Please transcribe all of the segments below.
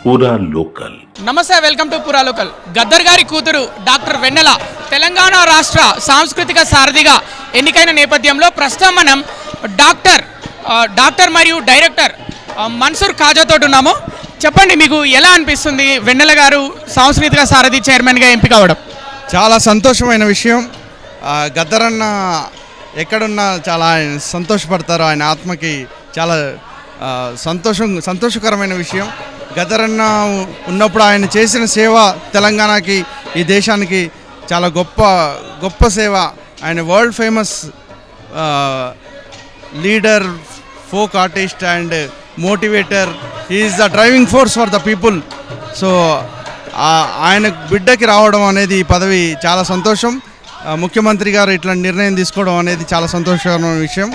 పూరా లోకల్. నమస్తే, welcome to పూరా లోకల్. గద్దర్ గారి కూతురు డాక్టర్ వెన్నెల తెలంగాణ రాష్ట్ర సాంస్కృతిక సారథిగా ఎన్నికైన నేపథ్యంలో ప్రస్తుతం మనం డాక్టర్ మరియు డైరెక్టర్ మన్సూర్ ఖాజాతో ఉన్నాము. చెప్పండి, మీకు ఎలా అనిపిస్తుంది వెన్నెల గారు సాంస్కృతిక సారథి చైర్మన్గా ఎంపిక అవ్వడం? చాలా సంతోషమైన విషయం. గద్దరన్న ఎక్కడున్నా చాలా సంతోషపడతారు. ఆయన ఆత్మకి చాలా సంతోషకరమైన విషయం. గద్దరన్న ఉన్నప్పుడు ఆయన చేసిన సేవ తెలంగాణకి, ఈ దేశానికి చాలా గొప్ప సేవ. ఆయన world famous leader, folk artist and motivator. He is the driving force for the people. So ఆయన బిడ్డకి రావడం అనేది ఈ పదవి చాలా సంతోషం. ముఖ్యమంత్రి గారు ఇట్లా నిర్ణయం తీసుకోవడం అనేది చాలా సంతోషకరమైన విషయం.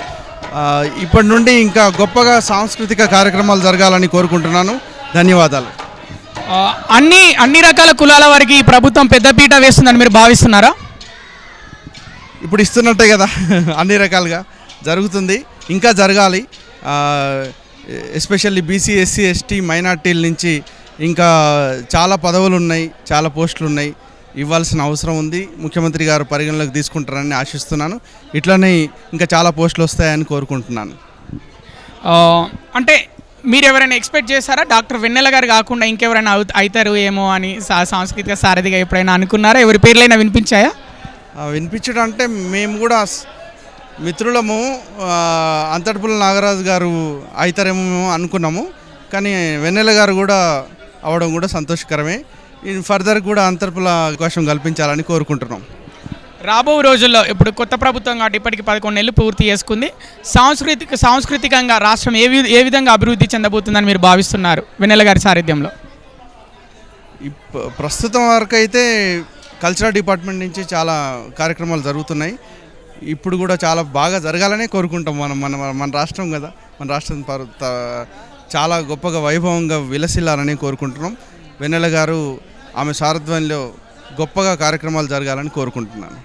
ఇప్పటి నుండి ఇంకా గొప్పగా సాంస్కృతిక కార్యక్రమాలు జరగాలని కోరుకుంటున్నాను. ధన్యవాదాలు. అన్ని రకాల కులాల వారికి ప్రభుత్వం పెద్దపీట వేస్తుందని మీరు భావిస్తున్నారా? ఇప్పుడు ఇస్తున్నట్టే కదా, అన్ని రకాలుగా జరుగుతుంది, ఇంకా జరగాలి. ఎస్పెషల్లీ బీసీ, ఎస్సీ, ఎస్టీ, మైనార్టీల నుంచి ఇంకా చాలా పదవులు ఉన్నాయి, చాలా పోస్టులు ఉన్నాయి, ఇవ్వాల్సిన అవసరం ఉంది. ముఖ్యమంత్రి గారు పరిగణలోకి తీసుకుంటారని ఆశిస్తున్నాను. ఇట్లనే ఇంకా చాలా పోస్టులు వస్తాయని కోరుకుంటున్నాను. అంటే మీరు ఎవరైనా ఎక్స్పెక్ట్ చేస్తారా డాక్టర్ వెన్నెల గారు కాకుండా ఇంకెవరైనా అవుతారు ఏమో అని సాంస్కృతిక సారథిగా ఎప్పుడైనా అనుకున్నారా? ఎవరి పేర్లైనా వినిపించాయా? వినిపించడం అంటే మేము కూడా మిత్రులము, అంతటిపుల్ల నాగరాజు గారు అవుతారేమో అనుకున్నాము. కానీ వెన్నెల గారు కూడా అవడం కూడా సంతోషకరమే. ఫర్దర్ కూడా అంతర్పుల అవకాశం కల్పించాలని కోరుకుంటున్నాం. రాబో రోజుల్లో ఇప్పుడు కొత్త ప్రభుత్వం కాబట్టి ఇప్పటికి 11 నెలలు పూర్తి చేసుకుంది. సాంస్కృతికంగా రాష్ట్రం ఏ విధంగా అభివృద్ధి చెందబోతుందని మీరు భావిస్తున్నారు వెన్నెల గారి సారథ్యంలో? ప్రస్తుతం వరకు అయితే కల్చరల్ డిపార్ట్మెంట్ నుంచి చాలా కార్యక్రమాలు జరుగుతున్నాయి. ఇప్పుడు కూడా చాలా బాగా జరగాలనే కోరుకుంటాం. మన రాష్ట్రం కదా, మన రాష్ట్రం చాలా గొప్పగా వైభవంగా విలసిల్లాలని కోరుకుంటున్నాం. వెన్నెల గారు ఆమె సారథ్యంలో గొప్పగా కార్యక్రమాలు జరగాలని కోరుకుంటున్నాను.